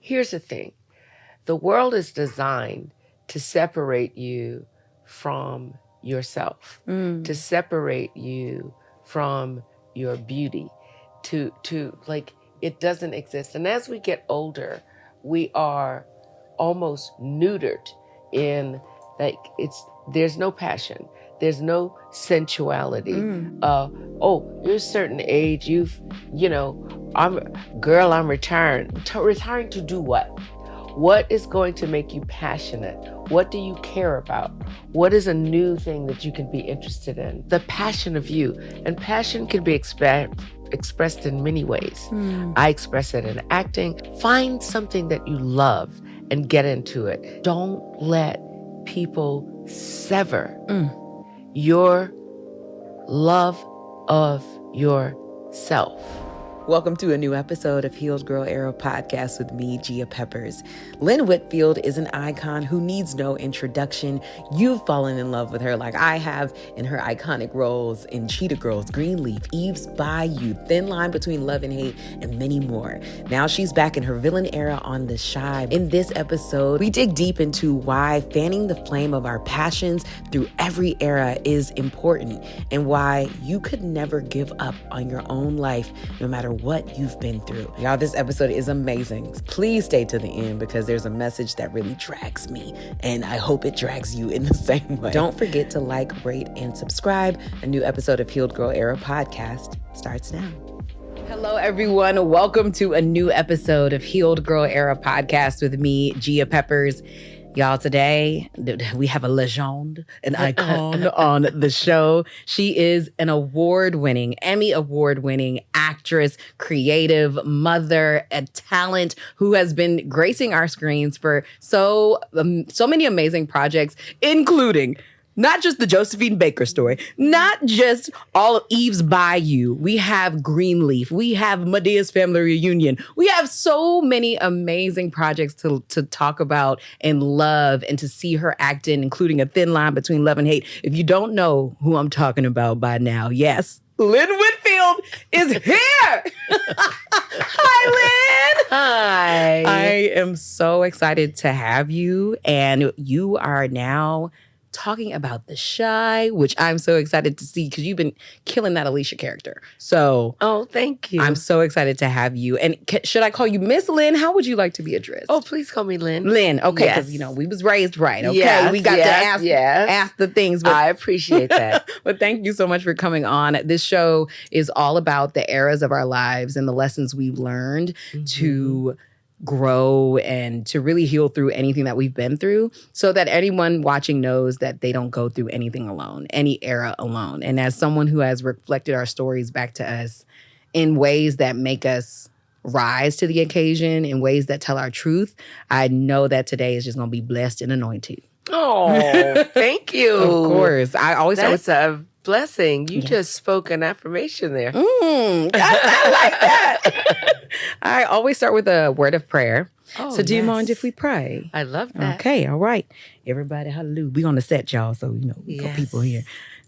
Here's the thing. The world is designed to separate you from yourself, to separate you from your beauty, to like, it doesn't exist. And as we get older, we are almost neutered in, like, there's no passion. There's no sensuality. You're a certain age. I'm retiring. Retiring to do what? What is going to make you passionate? What do you care about? What is a new thing that you can be interested in? The passion of you. And passion can be expressed in many ways. I express it in acting. Find something that you love and get into it. Don't let people sever your love of yourself. Welcome to a new episode of Healed Girl Era podcast with me, Gia Peppers. Lynn Whitfield is an icon who needs no introduction. You've fallen in love with her like I have in her iconic roles in Cheetah Girls, Greenleaf, Eve's Bayou, Thin Line Between Love and Hate, and many more. Now she's back in her villain era on The Shy. In this episode, we dig deep into why fanning the flame of our passions through every era is important and why you could never give up on your own life no matter what you've been through. Y'all, this episode is amazing. Please stay to the end because there's a message that really drags me, and I hope it drags you in the same way. Don't forget to like, rate, and subscribe. A new episode of Healed Girl Era podcast starts now. Hello, everyone. Welcome to a new episode of Healed Girl Era podcast with me, Gia Peppers. Y'all, today we have a legend, an icon on the show. She is an Emmy award-winning actress, creative, mother, a talent who has been gracing our screens for so many amazing projects, including not just the Josephine Baker story, not just all of Eve's Bayou. We have Greenleaf. We have Medea's Family Reunion. We have so many amazing projects to talk about and love and to see her act in, including A Thin Line Between Love and Hate. If you don't know who I'm talking about by now, yes, Lynn Whitfield is here. Hi, Lynn. Hi. I am so excited to have you. And you are now talking about The Shy, which I'm so excited to see because you've been killing that Alicia character. So, thank you. I'm so excited to have you. And should I call you Miss Lynn? How would you like to be addressed? Oh, please call me Lynn. Lynn, okay, because we was raised right. Okay, we got to ask the things. But I appreciate that. But thank you so much for coming on. This show is all about the eras of our lives and the lessons we've learned to grow and to really heal through anything that we've been through so that anyone watching knows that they don't go through anything alone, any era alone. And as someone who has reflected our stories back to us in ways that make us rise to the occasion, in ways that tell our truth, I know that today is just going to be blessed and anointed. Oh, thank you. Of course. I always That's a blessing. You just spoke an affirmation there. I like that. I always start with a word of prayer. So do you mind if we pray? I love that. Okay, all right. Everybody, hallelujah. We on the set, y'all, so we got people here.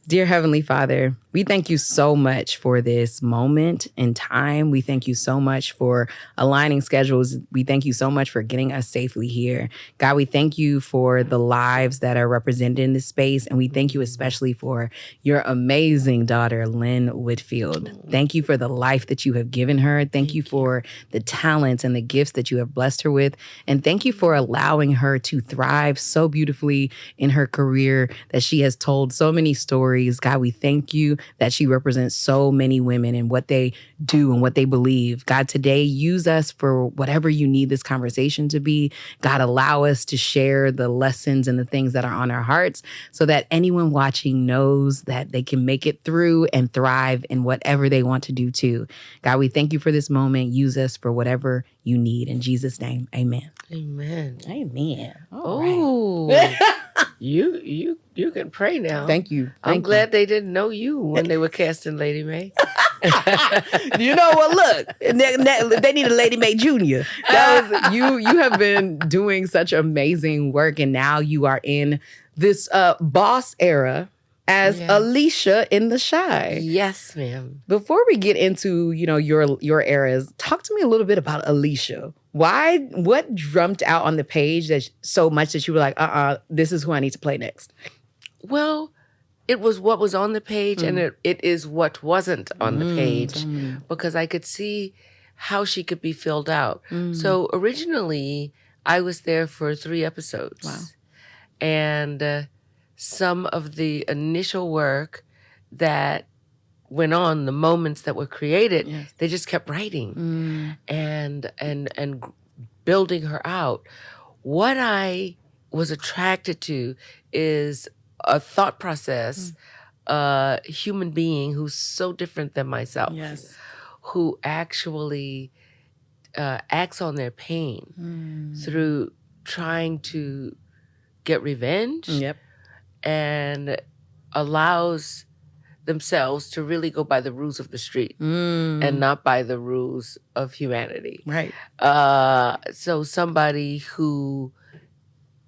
Dear Heavenly Father, we thank you so much for this moment in time. We thank you so much for aligning schedules. We thank you so much for getting us safely here. God, we thank you for the lives that are represented in this space. And we thank you especially for your amazing daughter, Lynn Whitfield. Thank you for the life that you have given her. Thank you for the talents and the gifts that you have blessed her with. And thank you for allowing her to thrive so beautifully in her career that she has told so many stories. God, we thank you that she represents so many women and what they do and what they believe. God, today, use us for whatever you need this conversation to be. God, allow us to share the lessons and the things that are on our hearts so that anyone watching knows that they can make it through and thrive in whatever they want to do too. God, we thank you for this moment. Use us for whatever you need. In Jesus' name, amen. Amen. Amen. All right. You can pray now. Thank you. I'm glad they didn't know you when they were casting Lady Mae. You know what? Look, they need a Lady Mae Jr. That was you. You have been doing such amazing work, and now you are in this boss era as Alicia in The Chi. Yes, ma'am. Before we get into, your eras, talk to me a little bit about Alicia. What jumped out on the page that so much that you were like, this is who I need to play next? Well, it was what was on the page, and it is what wasn't on the page, because I could see how she could be filled out. So originally, I was there for 3 episodes. Wow. And some of the initial work that went on, the moments that were created, they just kept writing and building her out. What I was attracted to is a thought process, a human being who's so different than myself, who actually acts on their pain through trying to get revenge and allows themselves to really go by the rules of the street and not by the rules of humanity. Right. So somebody who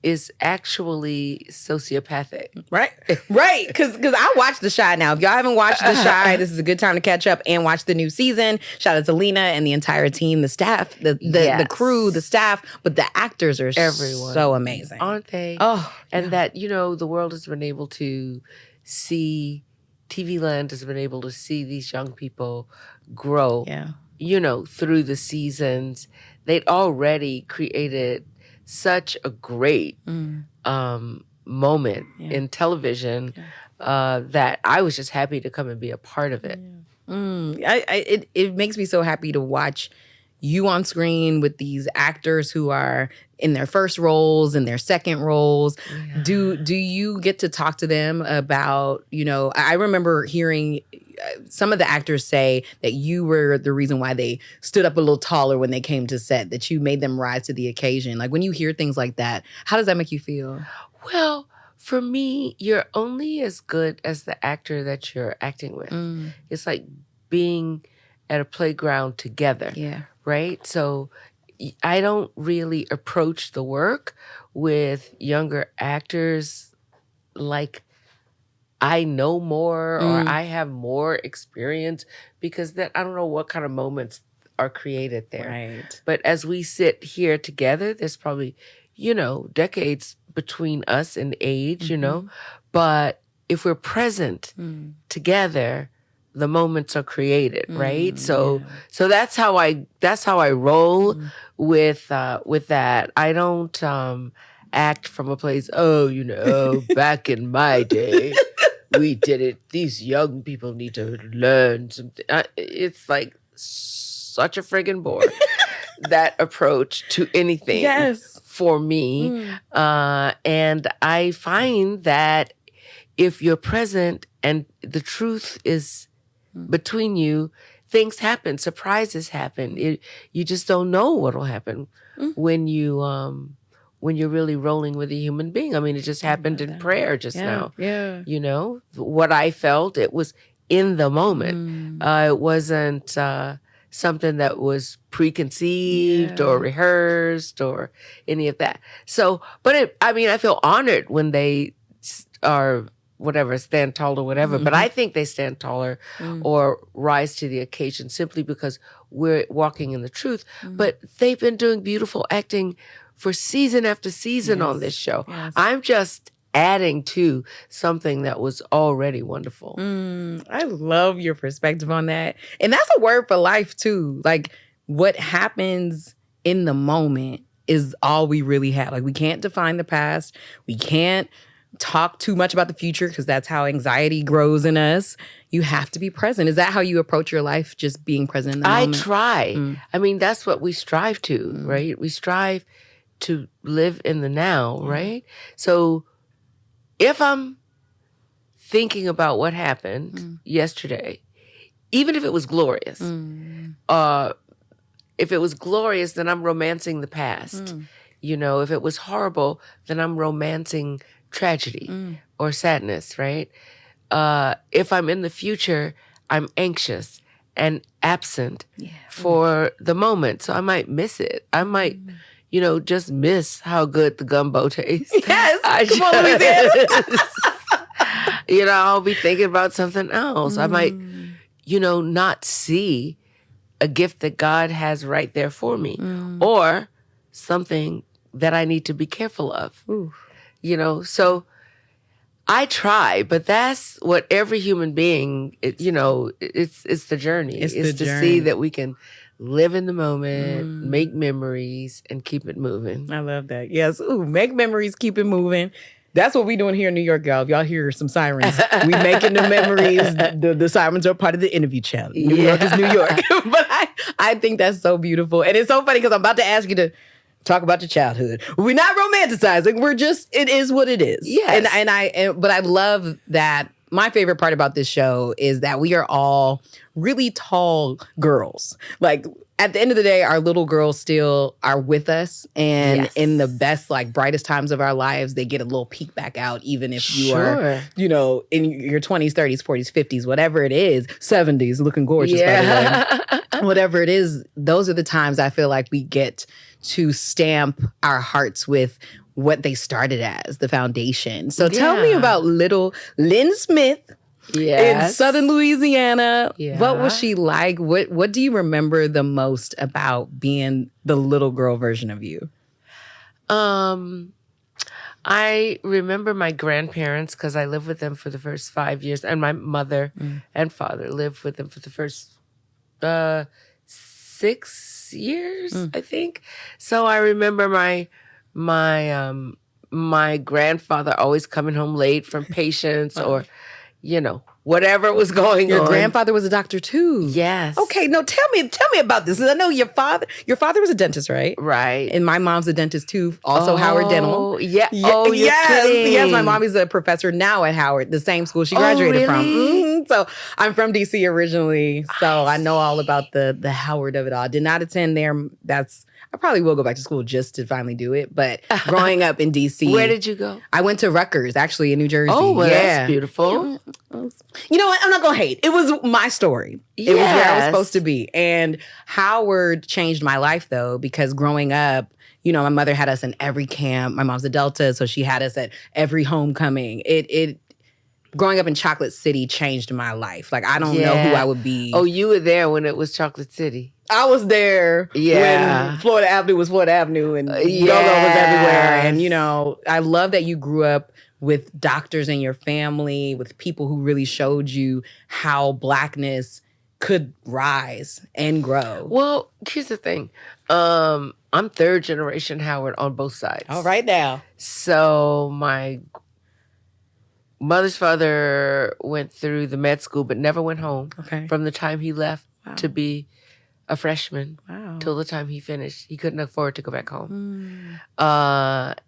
is actually sociopathic. Right. Right. Because I watched The Chi now. If y'all haven't watched The Chi, this is a good time to catch up and watch the new season. Shout out to Lena and the entire team, the staff, the crew, the staff, but the actors are so amazing. Aren't they? Oh. And that, the world has been able to see, TV Land has been able to see these young people grow, through the seasons. They'd already created such a great moment in television that I was just happy to come and be a part of it. It makes me so happy to watch you on screen with these actors who are in their first roles and their second roles. Do you get to talk to them about, I remember hearing some of the actors say that you were the reason why they stood up a little taller when they came to set, that you made them rise to the occasion. Like, when you hear things like that, how does that make you feel? Well, for me, you're only as good as the actor that you're acting with. It's like being at a playground together. Yeah. Right? So I don't really approach the work with younger actors like I know more or I have more experience, because then I don't know what kind of moments are created there. Right. But as we sit here together, there's probably, decades between us in age, but if we're present together, the moments are created, right? So that's how I roll with that. I don't act from a place, back in my day, we did it. These young people need to learn something. It's like such a friggin' bore, that approach to anything for me. And I find that if you're present and the truth is between you, things happen, surprises happen. You just don't know what'll happen when you're really rolling with a human being. I mean, it just happened in prayer just now. Yeah. What I felt, it was in the moment. It wasn't something that was preconceived or rehearsed or any of that. So, but I feel honored when they are stand tall or whatever, but I think they stand taller or rise to the occasion simply because we're walking in the truth. But they've been doing beautiful acting for season after season on this show. I'm just adding to something that was already wonderful. I love your perspective on that. And that's a word for life too. Like, what happens in the moment is all we really have. Like, we can't define the past. We can't talk too much about the future because that's how anxiety grows in us. You have to be present. Is that how you approach your life? Just being present in the moment? I try. I mean, that's what we strive to, right? We strive to live in the now, right? So if I'm thinking about what happened yesterday, even if it was glorious, if it was glorious, then I'm romancing the past. If it was horrible, then I'm romancing tragedy or sadness, right? If I'm in the future, I'm anxious and absent for the moment. So I might miss it. I might, just miss how good the gumbo tastes. Yes. Come on, Louisiana. I'll be thinking about something else. I might, not see a gift that God has right there for me or something that I need to be careful of. Ooh. So I try, but that's what every human being, it's the journey. It's the to journey. see that we can live in the moment, make memories, and keep it moving. I love that. Yes. Ooh, make memories, keep it moving. That's what we doing here in New York, y'all. If y'all hear some sirens, we making the memories. The sirens are part of the interview channel. New York is New York. But I think that's so beautiful. And it's so funny because I'm about to ask you to talk about your childhood. We're not romanticizing. It is what it is. Yes. But I love that. My favorite part about this show is that we are all really tall girls. Like, at the end of the day, our little girls still are with us. And in the best, brightest times of our lives, they get a little peek back out, even if you are, in your 20s, 30s, 40s, 50s, whatever it is, 70s, looking gorgeous, by the way. Whatever it is, those are the times I feel like we get to stamp our hearts with what they started as, the foundation. So tell me about little Lynn Smith in Southern Louisiana. Yeah. What was she like? What do you remember the most about being the little girl version of you? I remember my grandparents because I lived with them for the first 5 years, and my mother and father lived with them for the first 6 years, I think. So I remember my grandfather always coming home late from patients or, whatever was going on. Your grandfather was a doctor too. Yes. Okay, no, tell me about this. I know your father was a dentist, right? Right. And my mom's a dentist too. Also Howard Dental. Yeah. Oh, yes. Kidding. Yes, my mommy's a professor now at Howard, the same school she graduated from. Mm-hmm. So I'm from DC originally. So I know all about the Howard of it all. I did not attend there. I probably will go back to school just to finally do it. But growing up in DC. Where did you go? I went to Rutgers, actually, in New Jersey. Oh, well, that's beautiful. You know what? I'm not going to hate. It was my story. It was where I was supposed to be. And Howard changed my life, though, because growing up, my mother had us in every camp. My mom's a Delta, so she had us at every homecoming. Growing up in Chocolate City changed my life. I don't know who I would be. Oh, you were there when it was Chocolate City. I was there when Florida Avenue was Florida Avenue and go-go was everywhere. And, I love that you grew up with doctors in your family, with people who really showed you how Blackness could rise and grow. Well, here's the thing. I'm third generation Howard on both sides. All right now. So my mother's father went through the med school but never went home from the time he left to be a freshman till the time he finished. He couldn't afford to go back home.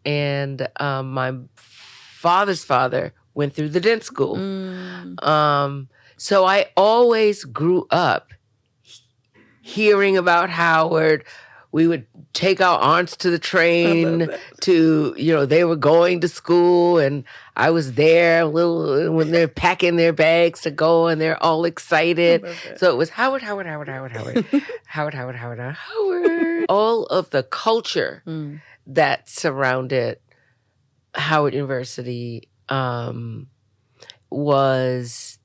And my father's father went through the dent school. So I always grew up hearing about Howard. We would take our aunts to the train to, they were going to school and I was there when they're packing their bags to go and they're all excited. So it was Howard. Howard. All of the culture that surrounded Howard University was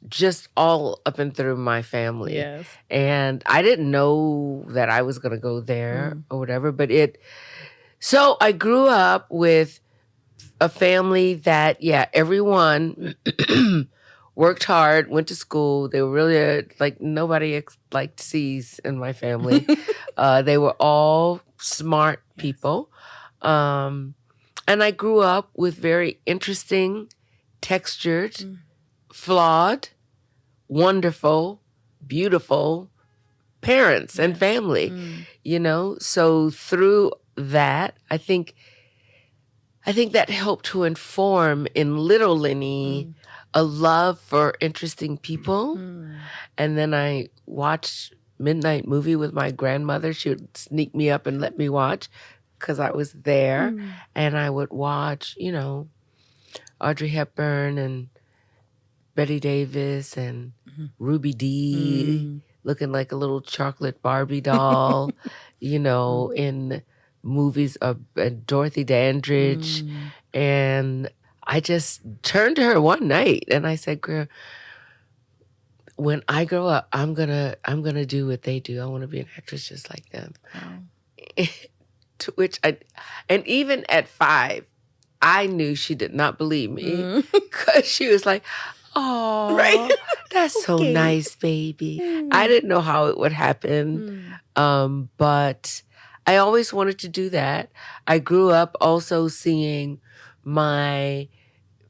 just all up and through my family. Yes. And I didn't know that I was going to go there or whatever, but so I grew up with a family that, everyone worked hard, went to school. They were really nobody liked C's in my family. They were all smart people. And I grew up with very interesting, textured, flawed, wonderful, beautiful parents and family, So through that, I think that helped to inform in little Lenny a love for interesting people. And then I watched midnight movie with my grandmother. She would sneak me up and let me watch because I was there. And I would watch, Audrey Hepburn and Betty Davis and Ruby Dee looking like a little chocolate Barbie doll, in movies of Dorothy Dandridge. And I just turned to her one night and I said, girl, when I grow up, I'm gonna do what they do. I want to be an actress just like them. Wow. To which and even at 5, I knew she did not believe me because she was like, "Oh, right? That's so nice, baby." I didn't know how it would happen, but I always wanted to do that. I grew up also seeing my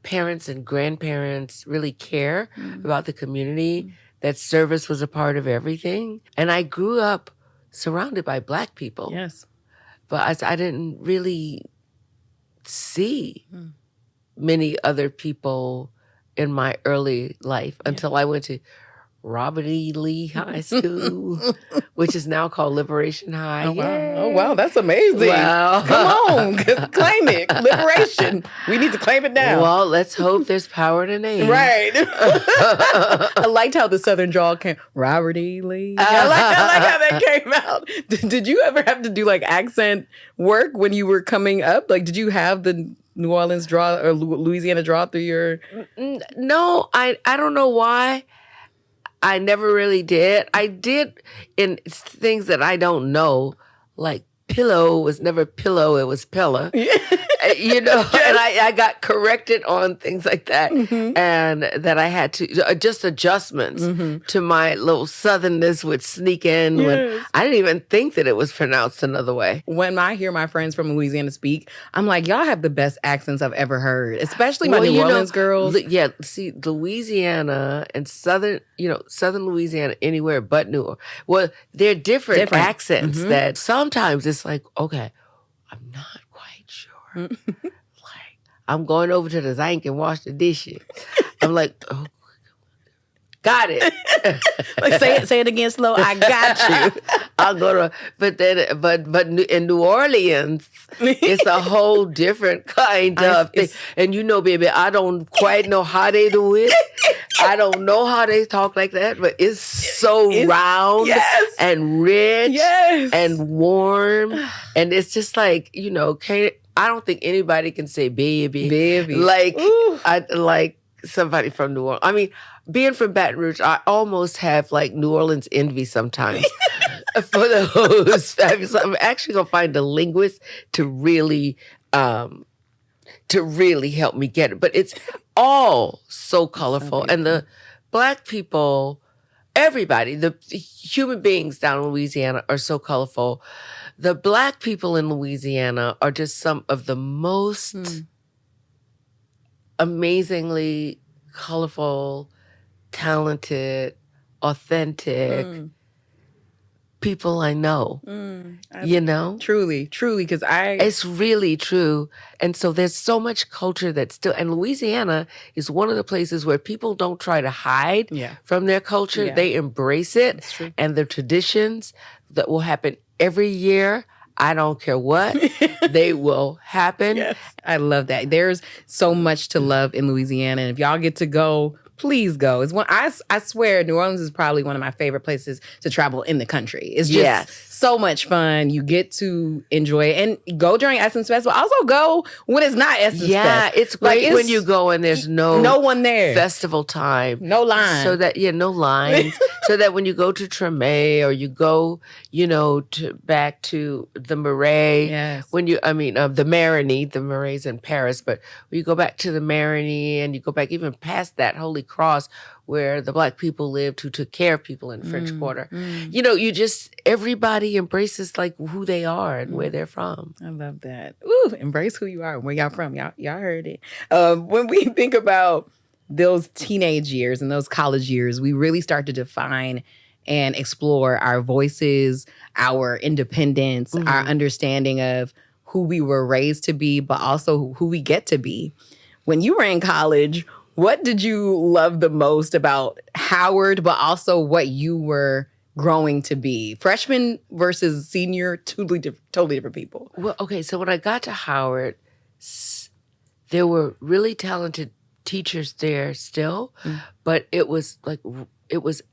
parents and grandparents really care about the community, that service was a part of everything. And I grew up surrounded by Black people. Yes. But I didn't really see many other people in my early life until I went to Robert E. Lee High School, which is now called Liberation High. Oh, wow. Oh, wow. That's amazing. Wow. Come on. Claim it. Liberation. We need to claim it now. Well, let's hope there's power in the name. Right. I liked how the Southern drawl came. Robert E. Lee. I like how that came out. Did you ever have to do like accent work when you were coming up? Like, did you have the New Orleans draw or Louisiana draw through your... No, I don't know why. I never really did. I did in things that I don't know, like pillow was never pillow, it was pilla. You know, yes. And I got corrected on things like that. And that I had to, just adjustments to my little southernness would sneak in when I didn't even think that it was pronounced another way. When I hear my friends from Louisiana speak, I'm like, y'all have the best accents I've ever heard, especially my New Orleans girls. Yeah, see, Louisiana and southern Louisiana, anywhere but New Orleans. Well, they're different accents that sometimes it's like, okay, I'm not quite sure. Like, I'm going over to the sink and wash the dishes. I'm like, oh, got it. Like, say it again slow. I got you. I'll go to, but in New Orleans, it's a whole different kind of thing. And you know, baby, I don't quite know how they do it. I don't know how they talk like that, but it's so round and rich and warm. And it's just like, you know, I don't think anybody can say baby. Like, I like somebody from New Orleans. I mean, being from Baton Rouge, I almost have like New Orleans envy sometimes for those fabulous. I'm actually gonna find a linguist to really help me get it. But it's all so colorful, and the Black people, everybody, the human beings down in Louisiana are so colorful. The Black people in Louisiana are just some of the most amazingly colorful, talented, authentic people I know. You know? Truly, because it's really true. And so there's so much culture that's still, and Louisiana is one of the places where people don't try to hide from their culture. Yeah. They embrace it and the traditions that will happen every year. I don't care what, they will happen. Yes. I love that. There's so much to love in Louisiana. And if y'all get to go, please go. It's one. I swear, New Orleans is probably one of my favorite places to travel in the country. It's just so much fun. You get to enjoy it. And go during Essence Festival. Also go when it's not Essence Fest. Yeah, it's great when you go and there's no one there. Festival time. No lines. So that, no lines. So that when you go to Treme or you go, back to the Marais, when you, the Marigny, the Marais in Paris, but when you go back to the Marigny and you go back even past that Holy Cross where the Black people lived who took care of people in French Quarter. You just, everybody embraces like who they are and where they're from. I love that. Ooh, embrace who you are and where y'all from. Y'all heard it. When we think about those teenage years and those college years, we really start to define and explore our voices, our independence, our understanding of who we were raised to be, but also who we get to be. When you were in college, what did you love the most about Howard, but also what you were growing to be? Freshman versus senior, totally different people. Well, okay, so when I got to Howard, there were really talented teachers there still, but it was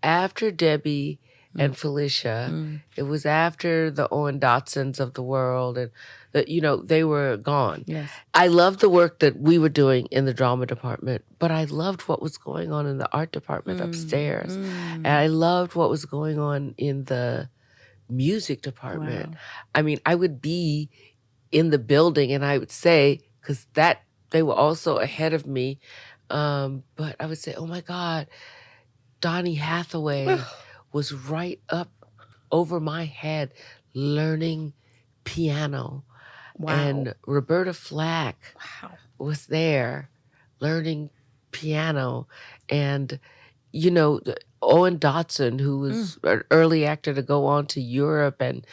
after Debbie and Felicia. It was after the Owen Dotsons of the world, and they were gone. Yes. I loved the work that we were doing in the drama department, but I loved what was going on in the art department upstairs. And I loved what was going on in the music department. Wow. I mean, I would be in the building and I would say, because they were also ahead of me, but I would say, oh my God, Donny Hathaway was right up over my head learning piano. Wow. And Roberta Flack was there learning piano. And, Owen Dotson, who was an early actor to go on to Europe and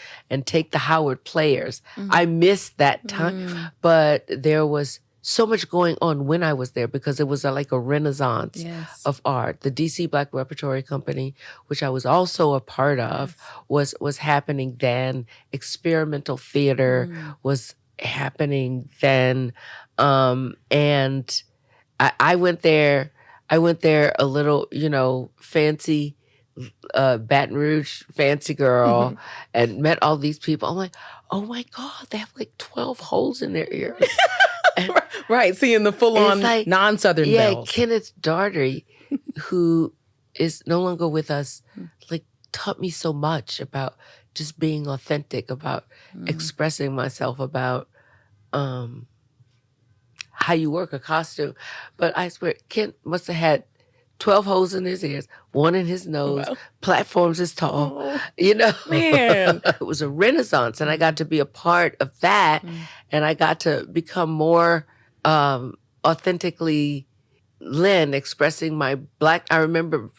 take the Howard Players. I missed that time, but there was so much going on when I was there because it was like a renaissance of art. The DC Black Repertory Company, which I was also a part of, was happening then. Experimental theater was happening then. And I went there. I went there a little, fancy, Baton Rouge fancy girl and met all these people. I'm like, oh my God, they have like 12 holes in their ears. Right, seeing the full-on like, non-Southern bells. Kenneth Daugherty, who is no longer with us, like taught me so much about just being authentic, about expressing myself, about how you work a costume. But I swear, Kent must have had 12 holes in his ears, one in his nose, platforms as tall, Man. It was a renaissance, and I got to be a part of that, and I got to become more authentically Lynn, expressing my Black. I remember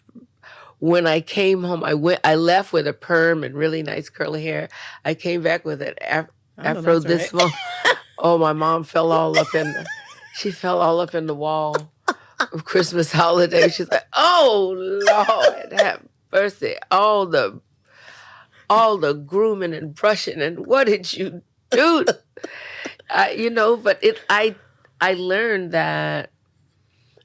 when I came home, I left with a perm and really nice curly hair. I came back with an afro this small. Oh, my mom fell all up in the wall of Christmas holiday. She's like, oh Lord, have mercy. All the grooming and brushing, and what did you do? But I learned that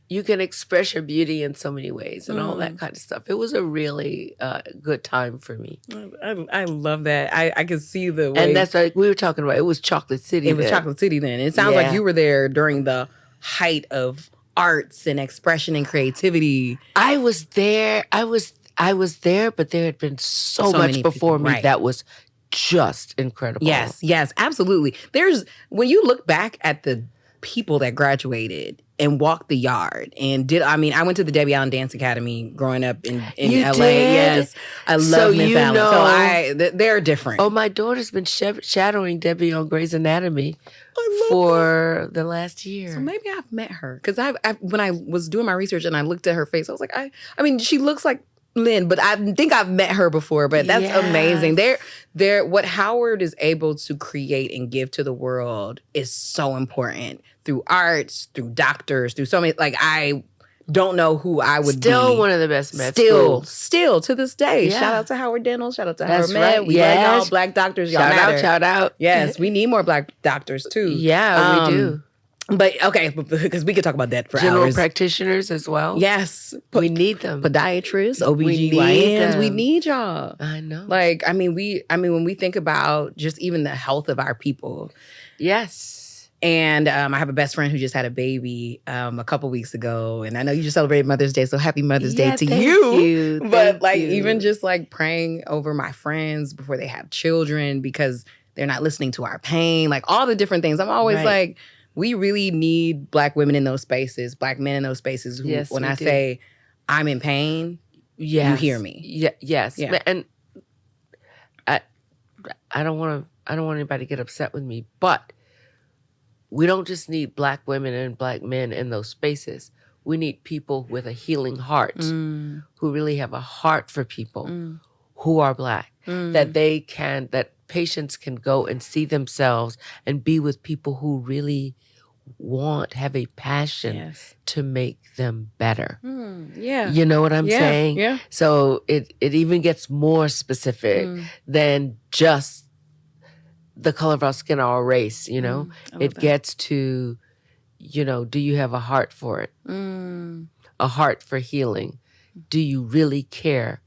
you can express your beauty in so many ways and all that kind of stuff. It was a really good time for me. I love that. I could see the way. And that's like we were talking about. It was Chocolate City. It was Chocolate City then. It sounds like you were there during the height of arts and expression and creativity. I was there. But there had been so much before me that was just incredible. Yes, absolutely. When you look back at the people that graduated and walked the yard and I went to the Debbie Allen Dance Academy growing up in LA. Did? Yes. I love Miss Allen. So they're different. Oh, my daughter's been shadowing Debbie on Grey's Anatomy for the last year. So maybe I've met her. Because when I was doing my research and I looked at her face, I was like, she looks like Lynn, but I think I've met her before, but that's amazing. What Howard is able to create and give to the world is so important through arts, through doctors, through so many, I don't know who I would be. Still one of the best med schools. Still to this day. Yeah. Shout out to Howard Dental. Shout out to That's Howard Med. right. We love y'all Black doctors. Y'all matter. Shout out. Yes, we need more Black doctors too. Yeah, we do. But okay, because we could talk about that for General hours. practitioners as well. Yes. We need them. Podiatrists, OBGYNs, we need y'all. I know. When we think about just even the health of our people. Yes. And I have a best friend who just had a baby a couple weeks ago. And I know you just celebrated Mother's Day, so happy Mother's Day to you. But even just praying over my friends before they have children because they're not listening to our pain, all the different things. I'm always we really need Black women in those spaces, Black men in those spaces who, when I say I'm in pain, you hear me. Yes. Yeah. And I don't want anybody to get upset with me, but we don't just need Black women and Black men in those spaces. We need people with a healing heart who really have a heart for people who are Black, that patients can go and see themselves and be with people who really have a passion to make them better. You know what I'm saying? Yeah. So it even gets more specific than just the color of our skin or our race, it gets to, do you have a heart for it? A heart for healing? Do you really care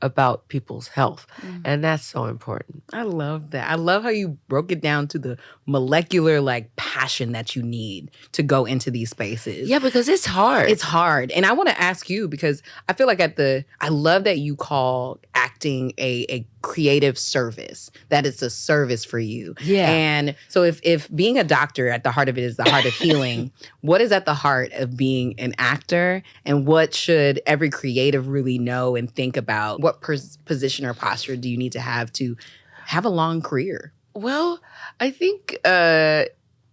about people's health. And that's so important. I love that. I love how you broke it down to the molecular like passion that you need to go into these spaces. Yeah, because it's hard. It's hard. And I want to ask you, because I feel like I love that you call acting a creative service, that it's a service for you. Yeah. And so if being a doctor at the heart of it is the heart of healing, what is at the heart of being an actor, and what should every creative really know and think about? What position or posture do you need to have a long career? Well, I think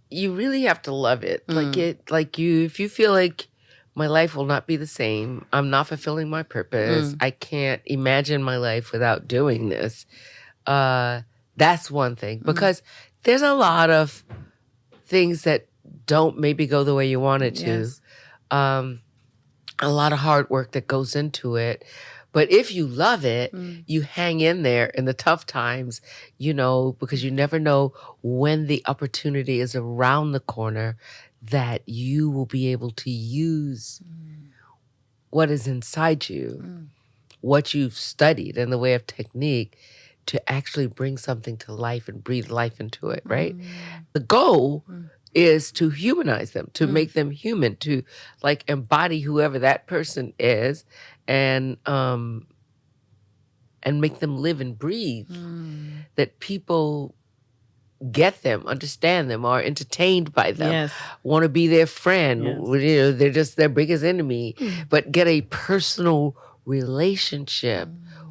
you really have to love it. If you feel like my life will not be the same, I'm not fulfilling my purpose, I can't imagine my life without doing this. That's one thing, because there's a lot of things that don't maybe go the way you want it to. Yes. A lot of hard work that goes into it. But if you love it, you hang in there in the tough times, because you never know when the opportunity is around the corner that you will be able to use what is inside you, what you've studied in the way of technique, to actually bring something to life and breathe life into it, right? The goal is to humanize them, to make them human, to like embody whoever that person is, and make them live and breathe. That people get them, understand them, are entertained by them, want to be their friend. They're just their biggest enemy, but get a personal relationship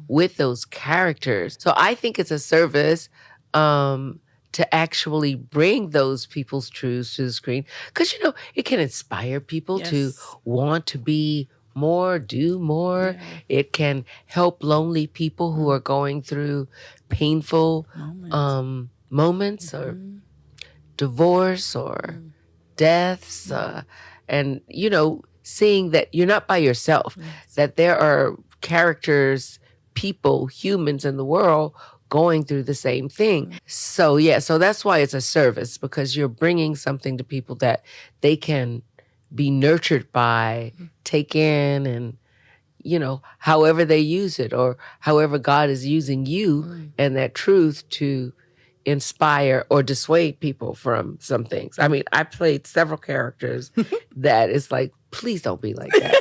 with those characters. So I think it's a service to actually bring those people's truths to the screen, because it can inspire people to want to be more, do more. It can help lonely people who are going through painful moments or divorce or deaths, and seeing that you're not by yourself, that there are characters, people, humans in the world going through the same thing. So that's why it's a service, because you're bringing something to people that they can be nurtured by, take in, and however they use it, or however God is using you and that truth to inspire or dissuade people from some things. I mean, I played several characters that is like, please don't be like that.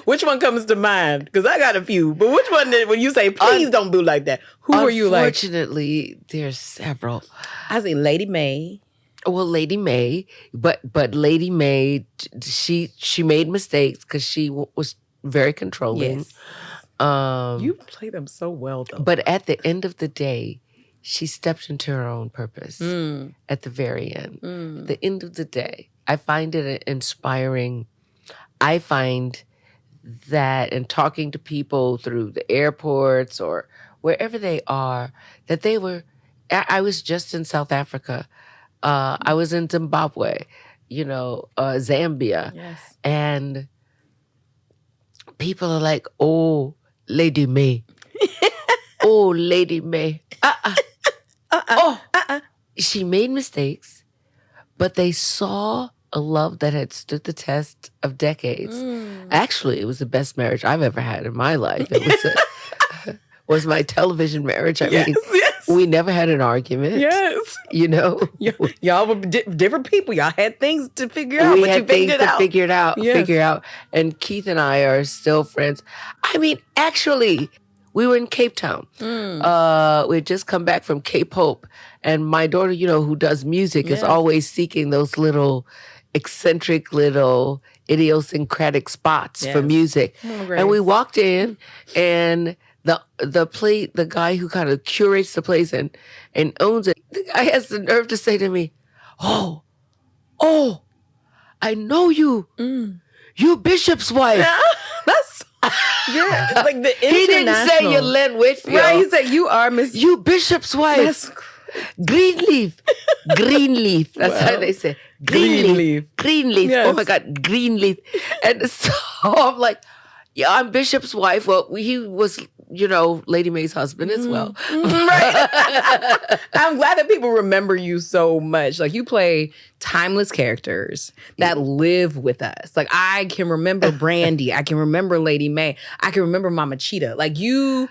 Which one comes to mind? Because I got a few, but which one, when you say please don't be like that, who are you like? Unfortunately, there's several. I say Lady May. Well, Lady May, but Lady May, she made mistakes because she was very controlling. Yes. You play them so well, though. But at the end of the day, she stepped into her own purpose at the very end. At the end of the day, I find it inspiring. I find that in talking to people through the airports or wherever they are, that I was just in South Africa. I was in Zimbabwe, Zambia. And people are like, oh, Lady May. Oh, Lady May. She made mistakes, but they saw a love that had stood the test of decades. Actually, it was the best marriage I've ever had in my life. It was my television marriage. I mean, we never had an argument. Yes. Y'all were different people. Y'all had things to figure out. We had things to figure out. And Keith and I are still friends. I mean, actually, we were in Cape Town. We had just come back from Cape Hope. And my daughter, who does music, is always seeking those little eccentric, little idiosyncratic spots for music. And we walked in, and the guy who kind of curates the place and owns it, the guy has the nerve to say to me, oh, I know you. You Bishop's wife. That's it's like the international. He didn't say you're Lynn Whitfield. Right, he said you are Miss. You Bishop's wife. Greenleaf. That's how they say. Greenleaf. Yes. Oh my God, Greenleaf. And so I'm like, Yeah, I'm Bishop's wife. Well, he was, Lady Mae's husband as well. Right. I'm glad that people remember you so much. Like, you play timeless characters that live with us. Like, I can remember Brandy. I can remember Lady Mae. I can remember Mama Cheetah. Like, you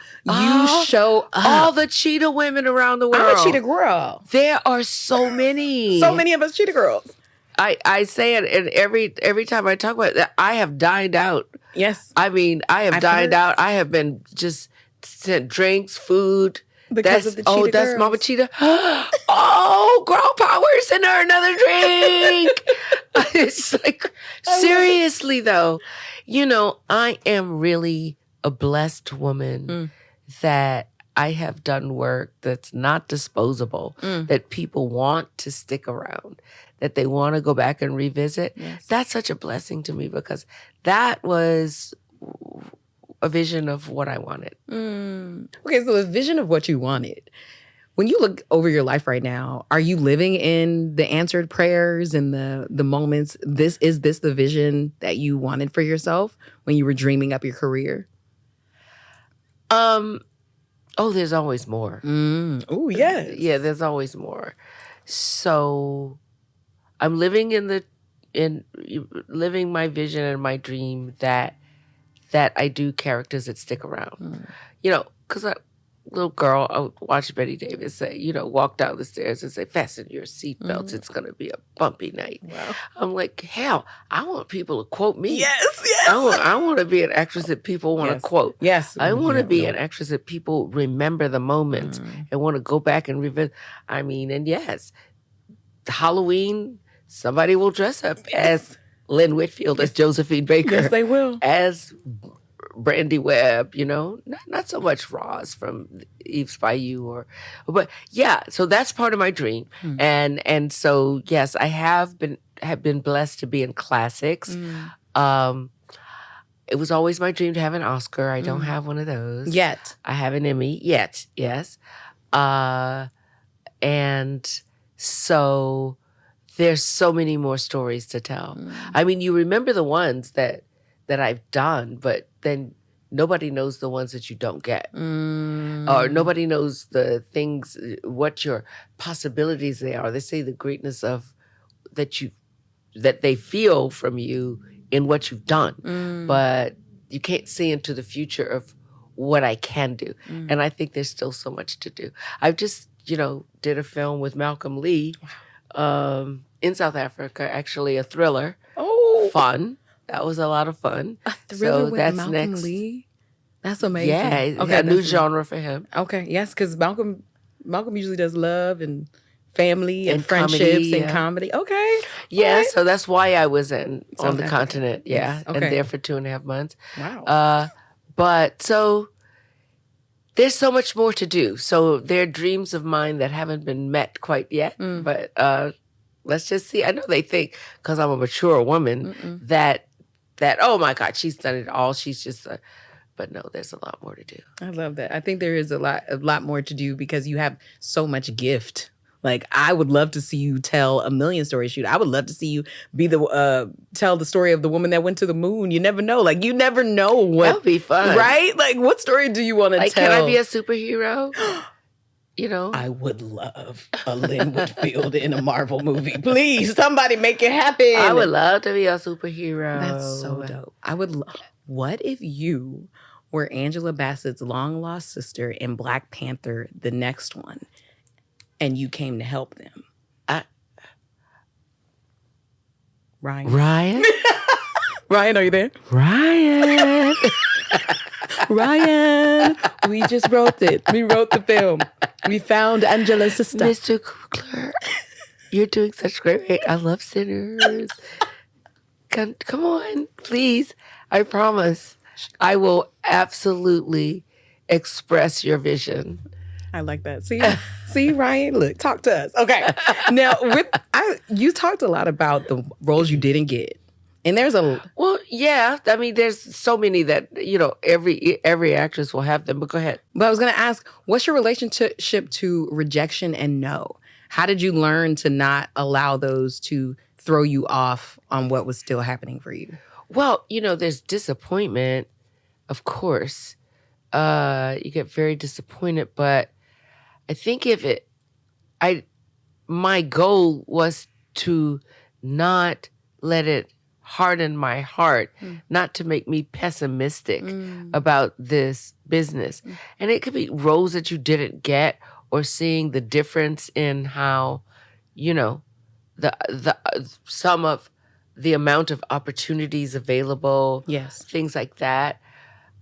show up. All the cheetah women around the world. I'm a cheetah girl. There are so many. So many of us cheetah girls. I say it, and every time I talk about that, I have dined out. Yes. I mean, I have dined out. I have been just sent drinks, food. Because of the cheetah that's girls. Mama Cheetah. Oh, girl power, send her another drink. It's like, seriously though, I am really a blessed woman that I have done work that's not disposable, that people want to stick around, that they want to go back and revisit. Yes. That's such a blessing to me because that was a vision of what I wanted. Okay, so a vision of what you wanted. When you look over your life right now, are you living in the answered prayers and the moments? Is this the vision that you wanted for yourself when you were dreaming up your career? There's always more. Oh, yes. Yeah, there's always more. So I'm living living my vision and my dream that I do characters that stick around. Because little girl, I would watch Betty Davis say, walk down the stairs and say, fasten your seatbelts. It's going to be a bumpy night. Wow. I'm like, hell, I want people to quote me. Yes. I want to be an actress that people want to quote. Yes. I want to be an actress that people remember the moments and want to go back and revisit. I mean, and yes, Halloween, somebody will dress up as Lynn Whitfield, as Josephine Baker. Yes, they will. As Brandy Webb, not so much Roz from Eve's Bayou but yeah, so that's part of my dream. And so yes, I have been blessed to be in classics. It was always my dream to have an Oscar. I don't have one of those yet. I have an Emmy yet, yes. And so there's so many more stories to tell. I mean, you remember the ones that I've done, but then nobody knows the ones that you don't get. Or nobody knows the things, what your possibilities they are. They say the greatness of that they feel from you in what you've done. But you can't see into the future of what I can do. And I think there's still so much to do. I've just, did a film with Malcolm Lee in South Africa, actually a thriller. Oh. Fun. That was a lot of fun. A thriller with Malcolm Lee? That's amazing. Yeah, okay, a new genre for him. Okay, yes, because Malcolm usually does love and family and friendships and comedy. Okay. Yeah, right. So that's why I was on the continent. Yeah, yes. Okay. And there for 2.5 months. Wow. But so there's so much more to do. So there are dreams of mine that haven't been met quite yet. But let's just see. I know they think because I'm a mature woman that oh my God, she's done it all. She's just but no, there's a lot more to do. I love that. I think there is a lot more to do because you have so much gift. Like, I would love to see you tell a million stories. Shoot, I would love to see you be tell the story of the woman that went to the moon. You never know. Like, you never know what. That would be fun. Right? Like, what story do you want to tell? Can I be a superhero? I would love a Lynn Whitfield in a Marvel movie. Please, somebody make it happen. I would love to be a superhero. That's so dope. What if you were Angela Bassett's long-lost sister in Black Panther, the next one, and you came to help them? Ryan? Ryan, are you there? Ryan! Ryan, we just wrote it. We wrote the film. We found Angela's sister. Mr. Kugler, you're doing such great work. I love sinners. Come on, please. I promise I will absolutely express your vision. I like that. See, Ryan, look, talk to us. Okay. Now, you talked a lot about the roles you didn't get. And there's well, yeah. I mean, there's so many that, every actress will have them, but go ahead. But I was going to ask, what's your relationship to rejection and no? How did you learn to not allow those to throw you off on what was still happening for you? Well, there's disappointment of course, you get very disappointed. But I think my goal was to not let it harden my heart, not to make me pessimistic about this business. And it could be roles that you didn't get, or seeing the difference in how, the some of the amount of opportunities available, Yes, things like that.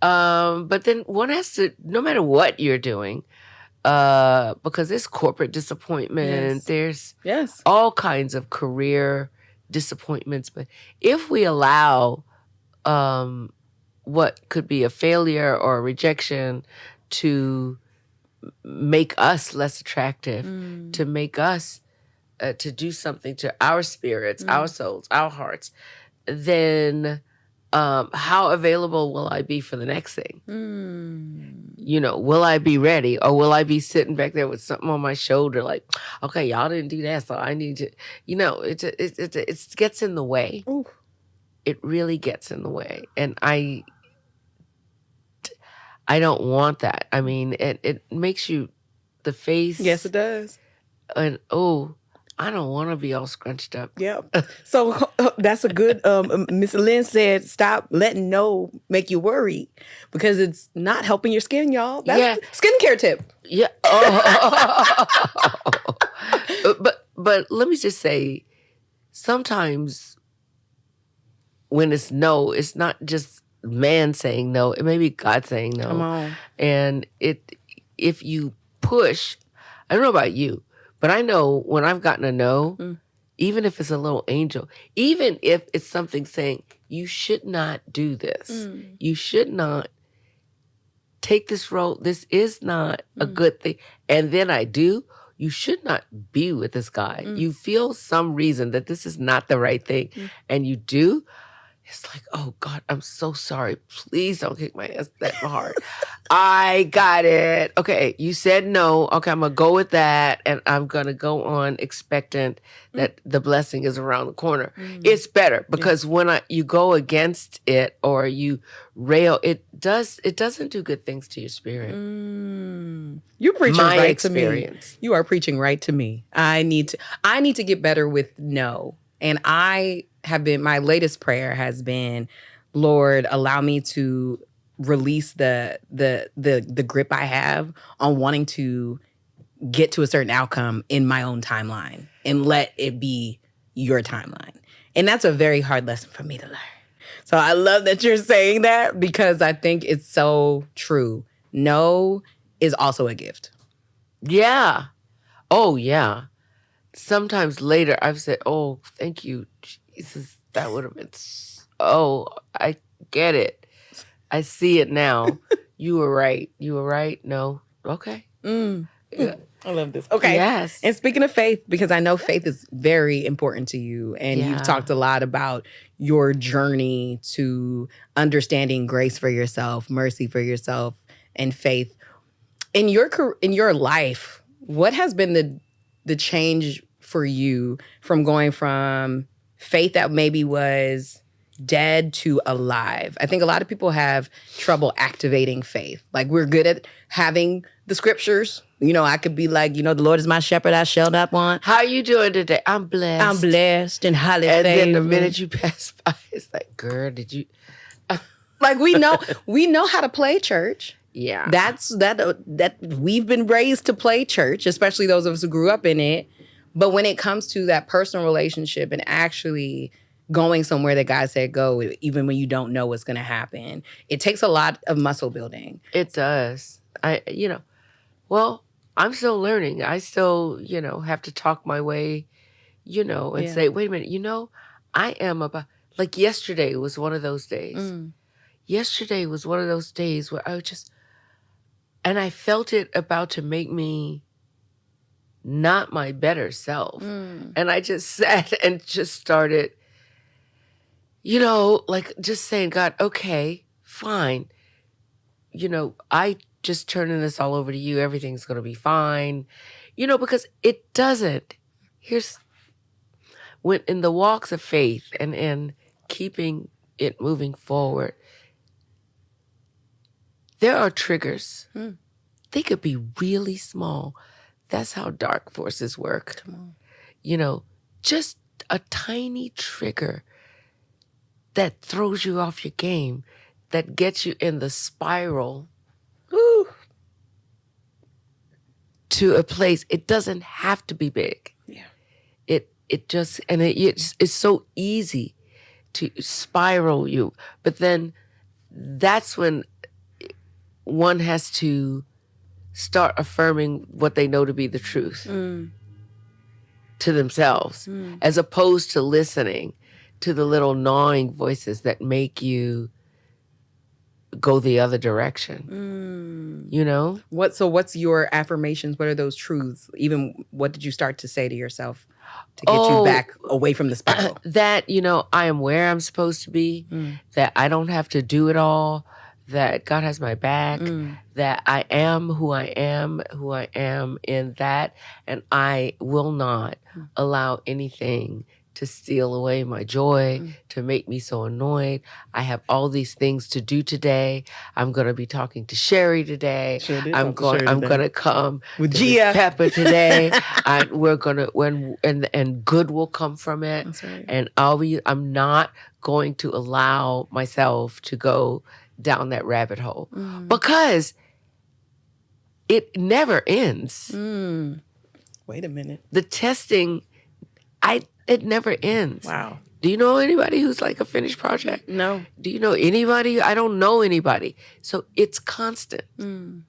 But then one has to, no matter what you're doing, because there's corporate disappointment, there's all kinds of career disappointments. But if we allow what could be a failure or a rejection to make us less attractive, to make us to do something to our spirits, our souls, our hearts, then how available will I be for the next thing? Will I be ready, or will I be sitting back there with something on my shoulder like, okay, y'all didn't do that, so I need to, it gets in the way. Ooh. It really gets in the way. And I don't want that. I mean, it makes you, the face. Yes, it does. And, I don't want to be all scrunched up. Yep. So that's a good, Miss Lynn said, stop letting no make you worry, because it's not helping your skin, y'all. That's skincare tip. Yeah. But let me just say, sometimes when it's no, it's not just man saying no. It may be God saying no. Come on. And if you push, I don't know about you, but I know when I've gotten a no, even if it's a little angel, even if it's something saying, you should not do this. You should not take this role. This is not a good thing. And then I do. You should not be with this guy. You feel some reason that this is not the right thing. And you do. It's like, oh, God, I'm so sorry. Please don't kick my ass that hard. I got it. Okay, you said no. Okay, I'm going to go with that. And I'm going to go on expectant that the blessing is around the corner. It's better because when you go against it or you rail, it doesn't do good things to your spirit. You're preaching right to me. You are preaching right to me. I need to get better with no. And my latest prayer has been, Lord, allow me to release the grip I have on wanting to get to a certain outcome in my own timeline and let it be your timeline. And that's a very hard lesson for me to learn. So I love that you're saying that, because I think it's so true. No is also a gift. Yeah. Oh, yeah. Sometimes later I've said, oh, thank you, Jesus. That would have been, I get it. I see it now. You were right. No. Okay. Yeah. I love this. Okay. Yes. And speaking of faith, because I know faith is very important to you, and you've talked a lot about your journey to understanding grace for yourself, mercy for yourself, and faith. In your life, what has been the change for you from going from faith that maybe was dead to alive? I think a lot of people have trouble activating faith. Like, we're good at having the scriptures. I could be like, the Lord is my shepherd, I shall not want. How are you doing today? I'm blessed. I'm blessed and highly favored. And then the minute you pass by, it's like, girl, did you? Like, we know how to play church. Yeah. That we've been raised to play church, especially those of us who grew up in it. But when it comes to that personal relationship and actually going somewhere that God said go, even when you don't know what's going to happen, it takes a lot of muscle building. It does. Well, I'm still learning. I still, have to talk my way, and say, wait a minute, I am about, like, yesterday was one of those days. Yesterday was one of those days where and I felt it about to make me not my better self. And I just sat and just started, like, just saying, God, okay, fine. I just turning this all over to you. Everything's going to be fine. Because it doesn't. When in the walks of faith and keeping it moving forward, there are triggers. They could be really small. That's how dark forces work. You know, just a tiny trigger that throws you off your game, that gets you in the spiral to a place. It doesn't have to be big. Yeah. It's so easy to spiral you. But then that's when one has to start affirming what they know to be the truth to themselves, as opposed to listening to the little gnawing voices that make you go the other direction. You know? What's your affirmations? What are those truths? Even what did you start to say to yourself to get you back away from the spiral? That, you know, I am where I'm supposed to be, that I don't have to do it all, that God has my back, that I am who I am in that, and I will not allow anything to steal away my joy, to make me so annoyed. I have all these things to do today. I'm going to be talking to Sherry today. I'm going to come with to Gia Pepper today. We're going to and good will come from it. That's right. And I'm not going to allow myself to go down that rabbit hole because it never ends. Wait a minute. The testing, it never ends. Wow. Do you know anybody who's like a finished project? No. Do you know anybody? I don't know anybody. So it's constant. Can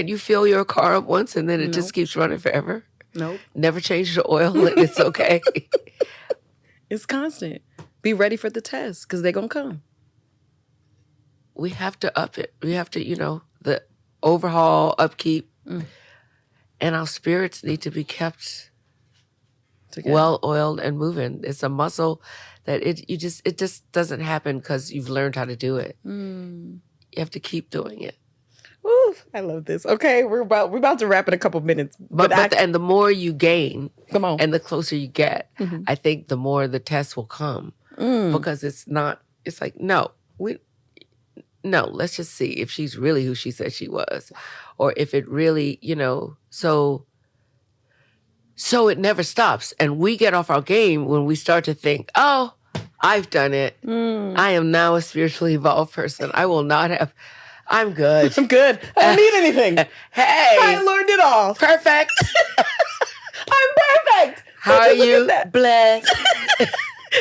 you fill your car up once and then it just keeps running forever? Nope. Never change the oil and it's okay? It's constant. Be ready for the test because they're going to come. We have to up it. We have to, the overhaul, upkeep. And our spirits need to be kept together, well-oiled and moving. It's a muscle that it just doesn't happen because you've learned how to do it. You have to keep doing it. Ooh, I love this. Okay, we're about to wrap in a couple minutes. And the more you gain, come on, and the closer you get, I think the more the test will come. Because it's like, let's just see if she's really who she said she was. Or if it really, so it never stops. And we get off our game when we start to think, oh, I've done it. I am now a spiritually evolved person. I will not have, I'm good. I'm good. I don't need anything. Hey. I learned it all. Perfect. I'm perfect. How are you? Blessed.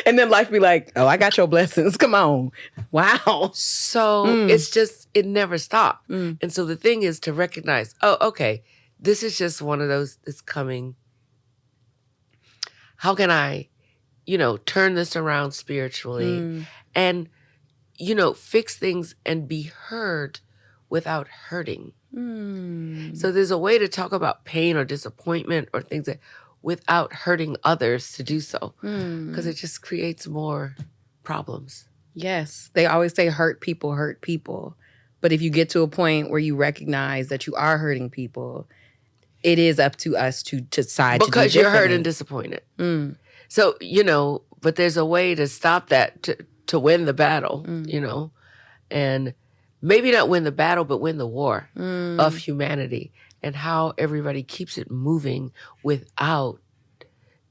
And then life be like, oh, I got your blessings. Come on. Wow. So it's just, it never stopped. And so the thing is to recognize, oh, okay, this is just one of those that's coming. How can I, turn this around spiritually and, fix things and be heard without hurting? So there's a way to talk about pain or disappointment or things without hurting others to do so, because it just creates more problems. Yes. They always say hurt people. But if you get to a point where you recognize that you are hurting people, it is up to us to decide because to do you're hurt and disappointed. So, but there's a way to stop that, to win the battle, and maybe not win the battle, but win the war of humanity. And how everybody keeps it moving without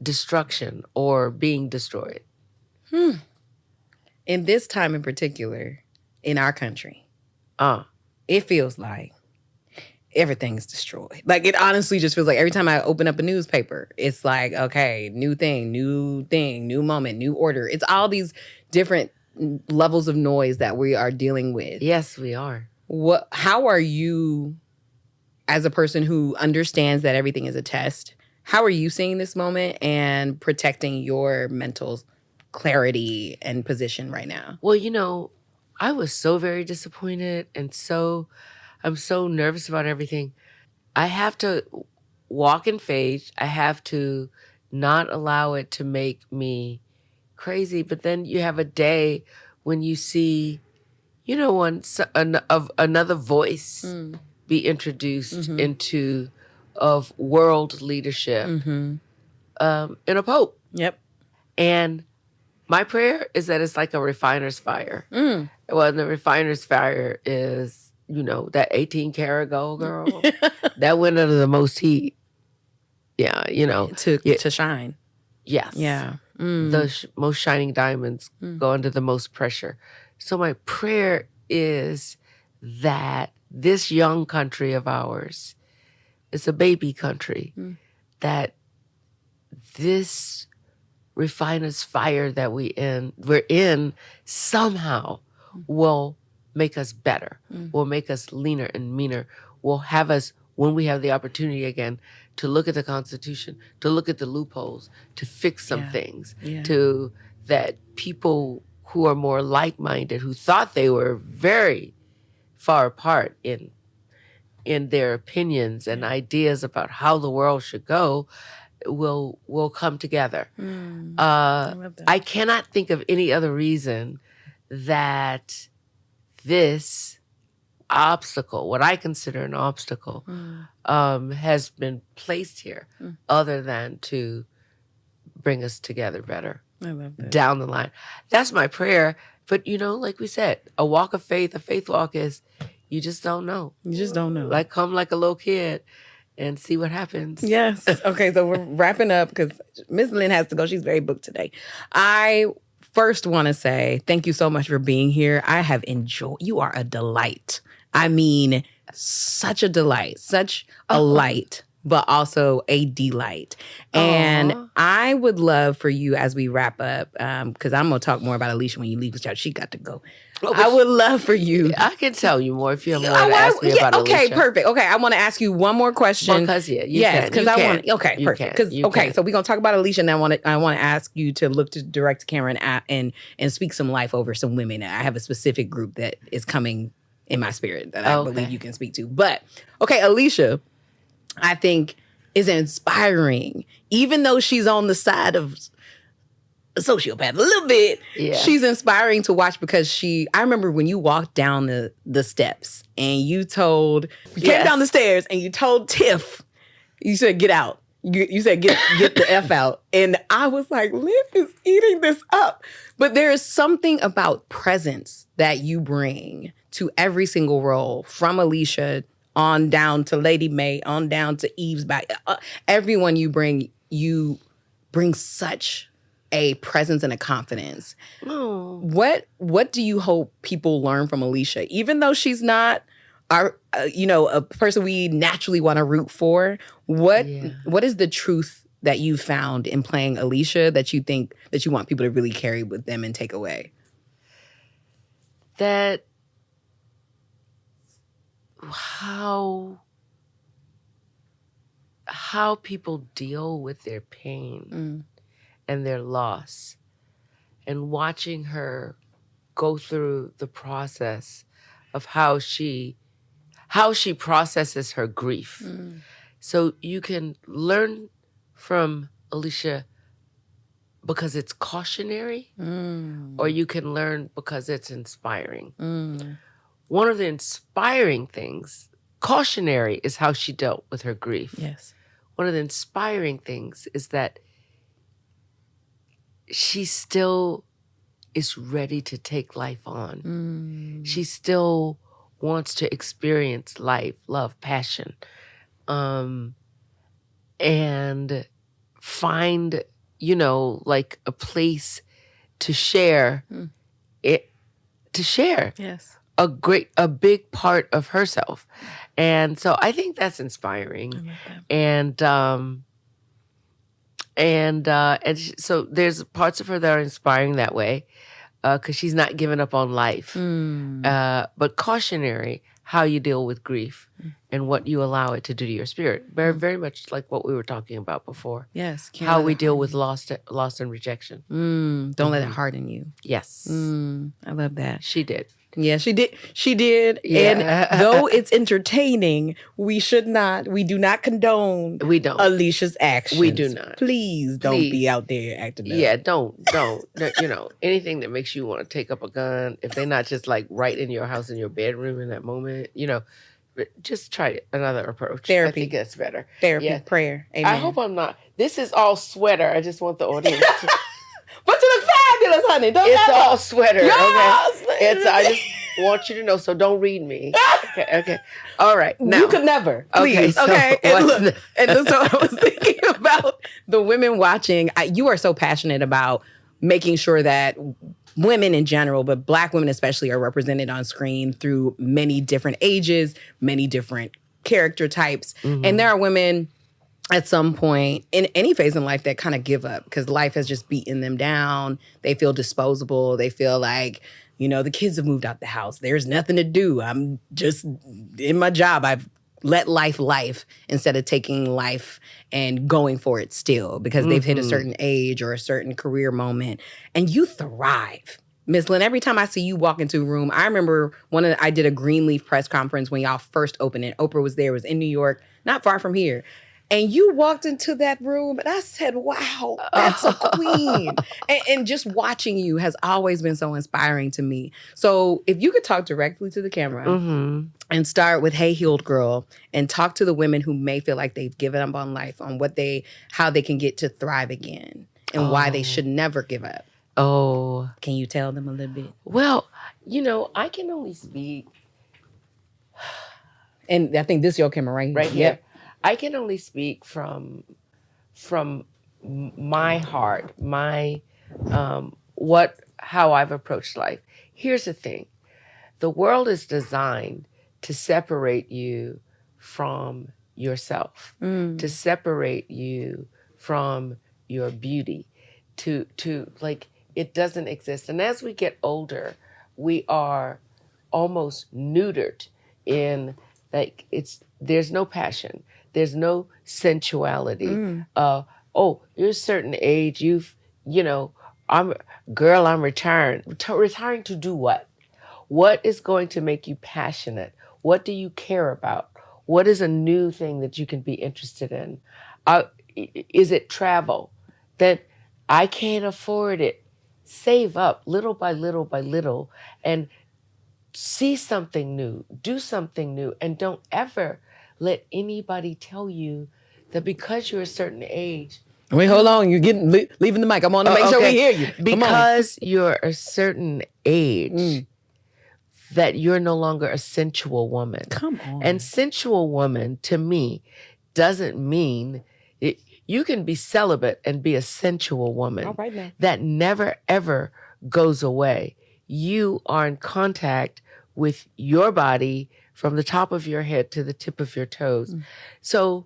destruction or being destroyed. In this time in particular, in our country, it feels like everything's destroyed. Like, it honestly just feels like every time I open up a newspaper, it's like, okay, new thing, new moment, new order. It's all these different levels of noise that we are dealing with. Yes, we are. How are you, as a person who understands that everything is a test, how are you seeing this moment and protecting your mental clarity and position right now? Well, I was so very disappointed and I'm so nervous about everything. I have to walk in faith. I have to not allow it to make me crazy. But then you have a day when you see, another voice be introduced into of world leadership in a pope. Yep. And my prayer is that it's like a refiner's fire. Well, the refiner's fire is, that 18-karat gold girl that went under the most heat. Yeah, to shine. Yes. Yeah. The most shining diamonds go under the most pressure. So my prayer is that this young country of ours is a baby country, that this refiner's fire that we're in somehow will make us better, will make us leaner and meaner, will have us, when we have the opportunity again, to look at the Constitution, to look at the loopholes, to fix some things, to that people who are more like-minded, who thought they were very far apart in their opinions and ideas about how the world should go, will come together. I love that. I cannot think of any other reason that this obstacle, what I consider an obstacle, has been placed here other than to bring us together better. I love that. Down the line. That's my prayer. But, like we said, a walk of faith, a faith walk is, you just don't know. You just don't know. Like, come like a little kid and see what happens. Yes. Okay, so we're wrapping up because Miss Lynn has to go. She's very booked today. I first want to say thank you so much for being here. I have enjoyed. You are a delight. I mean, such a delight, such a light, but also a delight. And I would love for you, as we wrap up, because I'm going to talk more about Alicia when you leave, because she got to go. I would love for you. I can tell you more if you have more to ask me about Alicia. Okay, perfect. Okay, I want to ask you one more question. Because because I want. Okay, perfect. So we're gonna talk about Alicia, and I want to ask you to look to direct the camera and speak some life over some women. I have a specific group that is coming in my spirit that I believe you can speak to. But okay, Alicia, I think is inspiring, even though she's on the side of a sociopath a little bit. Yeah. She's inspiring to watch because I remember when you walked down the steps and you came down the stairs and you told Tiff, you said, get out. You said, get the F out. And I was like, Lynn is eating this up. But there is something about presence that you bring to every single role, from Alicia on down to Lady May, on down to Eve's back. Everyone you bring such a presence and a confidence. Oh. What do you hope people learn from Alicia? Even though she's not a person we naturally want to root for, what is the truth that you found in playing Alicia that you think that you want people to really carry with them and take away? That how people deal with their pain and their loss, and watching her go through the process of how she processes her grief. So you can learn from Alicia because it's cautionary, or you can learn because it's inspiring. One of the inspiring things, cautionary, is how she dealt with her grief. Yes. One of the inspiring things is that she still is ready to take life on. She still wants to experience life, love, passion, and find, like a place to share it, to share. Yes. A big part of herself. And so I think that's inspiring. I love that. And so there's parts of her that are inspiring that way, because she's not giving up on life. But cautionary, how you deal with grief and what you allow it to do to your spirit. Very, very much like what we were talking about before. Yes. How we deal with loss and rejection. Don't let it harden you. Yes. I love that. She did. Yeah, she did. Yeah. And though it's entertaining, we do not condone Alicia's actions. We do not. Please don't be out there acting up. Yeah, don't. Anything that makes you want to take up a gun, if they're not just like right in your house, in your bedroom in that moment, just try another approach. Therapy. I think that's better. Therapy, prayer. Amen. I hope I'm not. This is all sweater. I just want the audience to. But to look ridiculous, honey. Don't It's ever. all sweater. Yes. Okay. I just want you to know. So don't read me. Okay. All right. Now you could never. Please. Okay. And look, so I was thinking about the women watching. You are so passionate about making sure that women in general, but Black women especially, are represented on screen through many different ages, many different character types. Mm-hmm. And there are women at some point in any phase in life that kind of give up because life has just beaten them down. They feel disposable. They feel like, the kids have moved out the house. There's nothing to do. I'm just in my job. I've let life instead of taking life and going for it still because they've hit a certain age or a certain career moment. And you thrive. Miss Lynn, every time I see you walk into a room, I remember I did a Greenleaf press conference when y'all first opened it. Oprah was there. It was in New York, not far from here. And you walked into that room and I said, wow, that's a queen. And just watching you has always been so inspiring to me. So if you could talk directly to the camera and start with Hey Healed Girl and talk to the women who may feel like they've given up on life, on how they can get to thrive again and why they should never give up. Oh. Can you tell them a little bit? Well, I can only speak. And I think this is your camera right here. Right here. Yep. I can only speak from my heart, how I've approached life. Here's the thing. The world is designed to separate you from yourself, to separate you from your beauty, to it doesn't exist. And as we get older, we are almost neutered in there's no passion. There's no sensuality. You're a certain age. I'm retiring. Retiring to do what? What is going to make you passionate? What do you care about? What is a new thing that you can be interested in? Is it travel? That I can't afford it. Save up little by little by little and see something new, do something new, and don't ever let anybody tell you that because you're a certain age. Wait, hold on. You're leaving the mic. I want to make sure we hear you. Because you're a certain age that you're no longer a sensual woman. Come on. And sensual woman, to me, doesn't mean you can be celibate and be a sensual woman. All right, now. That never, ever goes away. You are in contact with your body from the top of your head to the tip of your toes. So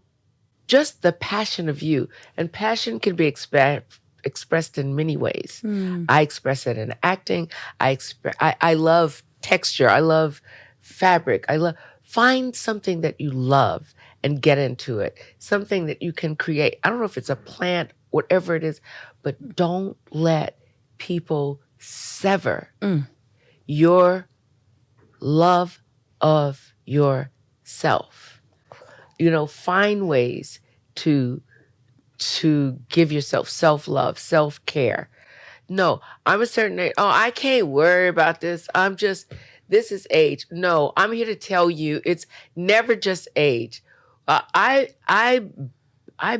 just the passion of you, and passion can be expressed in many ways. I express it in acting. I love texture. I love fabric. Find something that you love and get into it. Something that you can create. I don't know if it's a plant, whatever it is, but don't let people sever your love of yourself. Find ways to give yourself self-love, self-care. No, I'm a certain age. Oh, I can't worry about this. This is age. No, I'm here to tell you it's never just age. I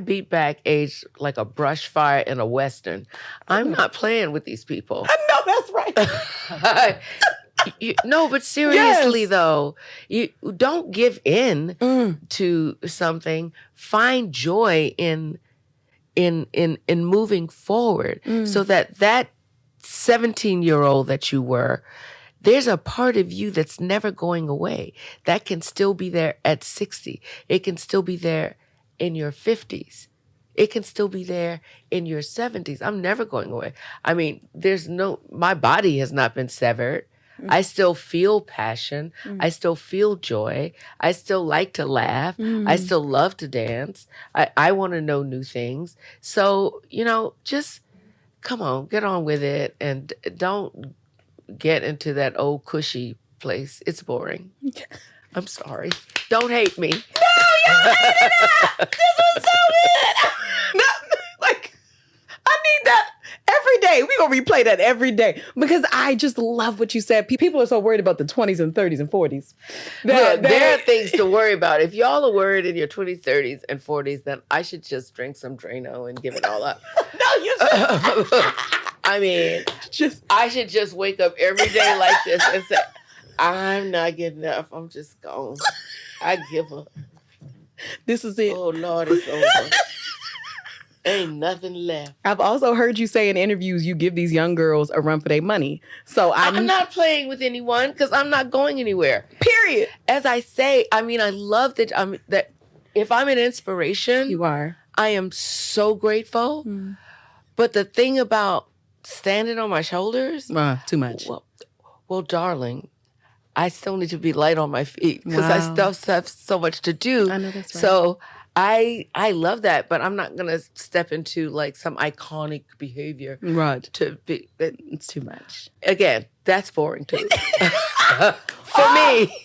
beat back age like a brush fire in a Western. I'm not playing with these people. I know that's right. No, but seriously though, you don't give in to something. Find joy in moving forward, so that 17-year-old that you were, there's a part of you that's never going away. That can still be there at 60. It can still be there in your 50s. It can still be there in your 70s. I'm never going away. I mean, my body has not been severed. I still feel passion. I still feel joy. I still like to laugh. I still love to dance. I want to know new things. So, just come on, get on with it, and don't get into that old cushy place. It's boring. I'm sorry. Don't hate me. No, you hated it. This was so good. I need that every day. We're going to replay that every day because I just love what you said. People are so worried about the 20s and 30s and 40s. There are things to worry about. If y'all are worried in your 20s, 30s, and 40s, then I should just drink some Drano and give it all up. No, you should. I mean, I should just wake up every day like this and say, I'm not getting up. I'm just gone. I give up. This is it. Oh, Lord, it's over. Ain't nothing left. I've also heard you say in interviews you give these young girls a run for their money. So I'm not playing with anyone because I'm not going anywhere. Period. As I say, I mean, I love that if I'm an inspiration, you are. I am so grateful. But the thing about standing on my shoulders, too much. Well, darling, I still need to be light on my feet because I still have so much to do. I know that's right. So I love that, but I'm not gonna step into like some iconic behavior. Right. It's too much. Again, that's boring too. For me.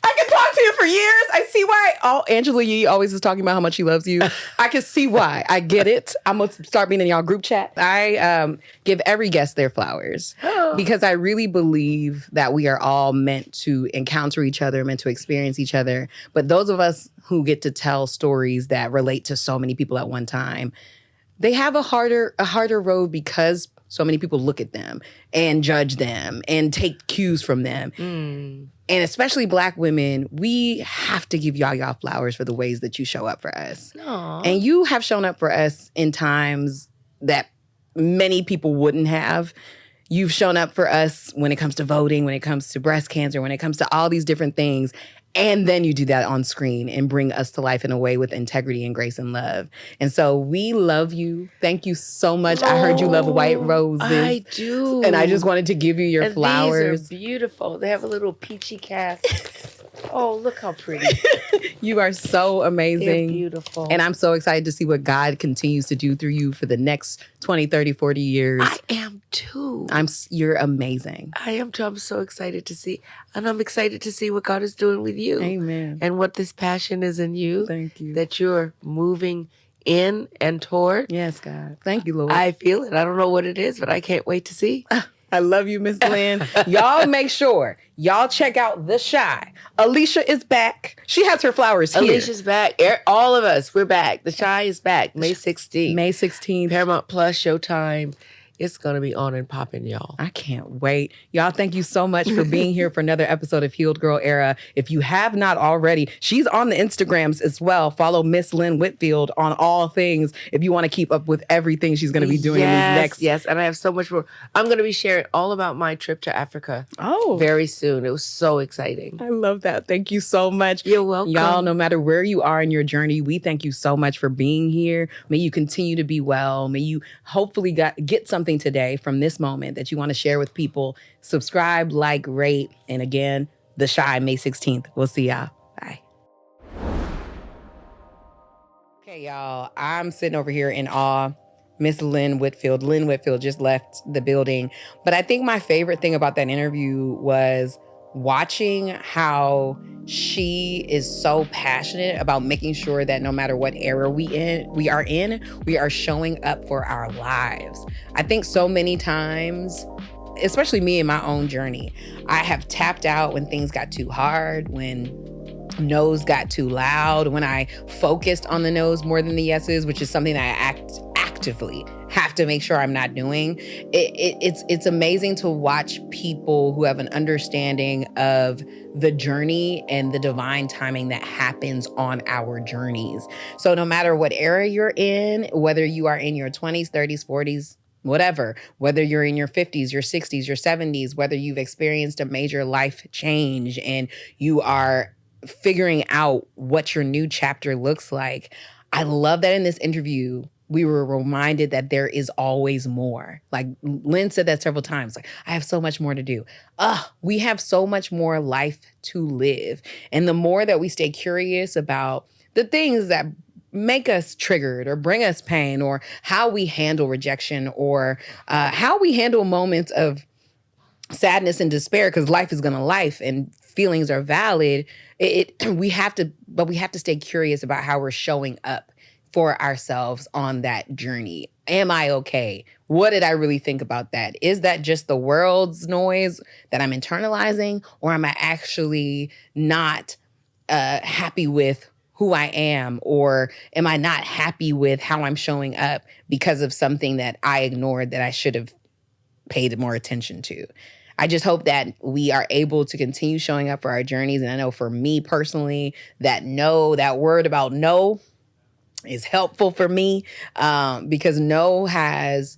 I can talk to you for years. I see why. Angela Yee always is talking about how much she loves you. I can see why. I get it. I'm going to start being in y'all group chat. I give every guest their flowers because I really believe that we are all meant to encounter each other, meant to experience each other. But those of us who get to tell stories that relate to so many people at one time, they have a harder road because so many people look at them and judge them and take cues from them. And especially Black women, we have to give y'all flowers for the ways that you show up for us. Aww. And you have shown up for us in times that many people wouldn't have. You've shown up for us when it comes to voting, when it comes to breast cancer, when it comes to all these different things. And then you do that on screen and bring us to life in a way with integrity and grace and love. And so we love you. Thank you so much. I heard you love white roses. I do. And I just wanted to give you your flowers. These are beautiful. They have a little peachy cast. Oh, look how pretty. You are so amazing. They're beautiful. And I'm so excited to see what God continues to do through you for the next 20, 30, 40 years. I am too. You're amazing. I am too. I'm so excited to see. And I'm excited to see what God is doing with you. Amen. And what this passion is in you. Thank you. That you're moving in and toward. Yes, God. Thank you, Lord. I feel it. I don't know what it is, but I can't wait to see. I love you, Miss Lynn. Y'all make sure y'all check out The Chi. Alicia is back. She has her flowers here. Alicia's back. all of us, we're back. The Chi is back. May 16th. May 16th. Paramount Plus, Showtime. It's going to be on and popping, y'all. I can't wait. Y'all, thank you so much for being here for another episode of Healed Girl Era. If you have not already, she's on the Instagrams as well. Follow Miss Lynn Whitfield on all things if you want to keep up with everything she's going to be doing in these next. Yes, and I have so much more. I'm going to be sharing all about my trip to Africa very soon. It was so exciting. I love that. Thank you so much. You're welcome. Y'all, no matter where you are in your journey, we thank you so much for being here. May you continue to be well. May you hopefully get something today from this moment that you want to share with people. Subscribe, like, rate, and again, The Chi, May 16th. We'll see y'all. Bye. Okay, y'all, I'm sitting over here in awe. Miss Lynn Whitfield. Lynn Whitfield just left the building. But I think my favorite thing about that interview was watching how she is so passionate about making sure that no matter what era we are showing up for our lives. I think so many times, especially me in my own journey, I have tapped out when things got too hard, when no's got too loud, when I focused on the no's more than the yeses, which is something that I actively have to make sure I'm not doing. It's amazing to watch people who have an understanding of the journey and the divine timing that happens on our journeys. So no matter what era you're in, whether you are in your 20s, 30s, 40s, whatever, whether you're in your 50s, your 60s, your 70s, whether you've experienced a major life change and you are figuring out what your new chapter looks like. I love that in this interview, we were reminded that there is always more. Like Lynn said that several times, like, I have so much more to do. We have so much more life to live. And the more that we stay curious about the things that make us triggered or bring us pain, or how we handle rejection, or how we handle moments of sadness and despair, because life is gonna life and feelings are valid. We have to stay curious about how we're showing up for ourselves on that journey. Am I okay? What did I really think about that? Is that just the world's noise that I'm internalizing, or am I actually not happy with who I am, or am I not happy with how I'm showing up because of something that I ignored that I should have paid more attention to. I just hope that we are able to continue showing up for our journeys. And I know for me personally, that word about no is helpful for me, because no has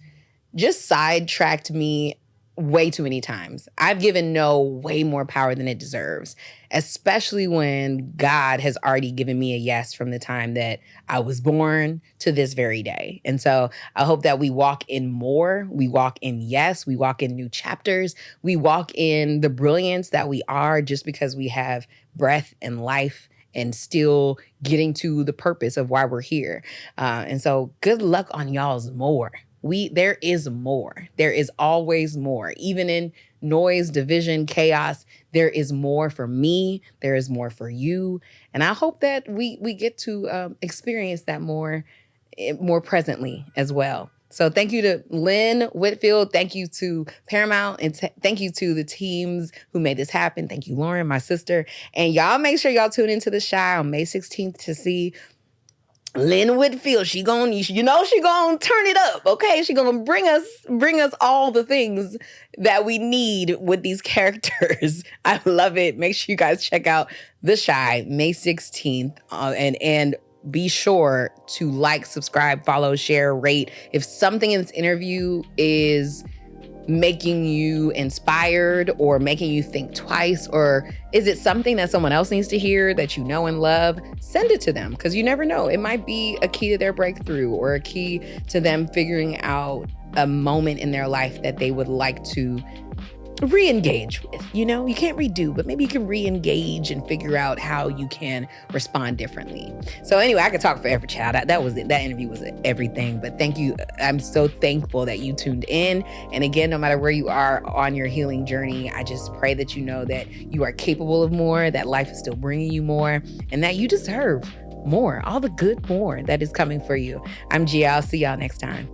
just sidetracked me way too many times. I've given no way more power than it deserves, especially when God has already given me a yes from the time that I was born to this very day. And so I hope that we walk in more. We walk in yes. We walk in new chapters. We walk in the brilliance that we are just because we have breath and life and still getting to the purpose of why we're here. And so good luck on y'all's more. There is more. There is always more. Even in noise, division, chaos, there is more for me. There is more for you. And I hope that we get to experience that more presently as well. So thank you to Lynn Whitfield. Thank you to Paramount. And thank you to the teams who made this happen. Thank you, Lauren, my sister. And y'all make sure y'all tune into the Shy on May 16th to see Lynn Whitfield. She gonna turn it up, okay? She gonna bring us all the things that we need with these characters. I love it. Make sure you guys check out The Shy, May 16th, and be sure to like, subscribe, follow, share, rate. If something in this interview is making you inspired or making you think twice, or is it something that someone else needs to hear that you know and love, send it to them, because you never know. It might be a key to their breakthrough or a key to them figuring out a moment in their life that they would like to re-engage with. You can't redo, but maybe you can re-engage and figure out how you can respond differently. So anyway, I could talk forever, child. That interview was everything, but thank you. I'm so thankful that you tuned in. And again, no matter where you are on your healing journey, I just pray that you know that you are capable of more, that life is still bringing you more, and that you deserve more, all the good more that is coming for you. I'm Gia. I'll see y'all next time.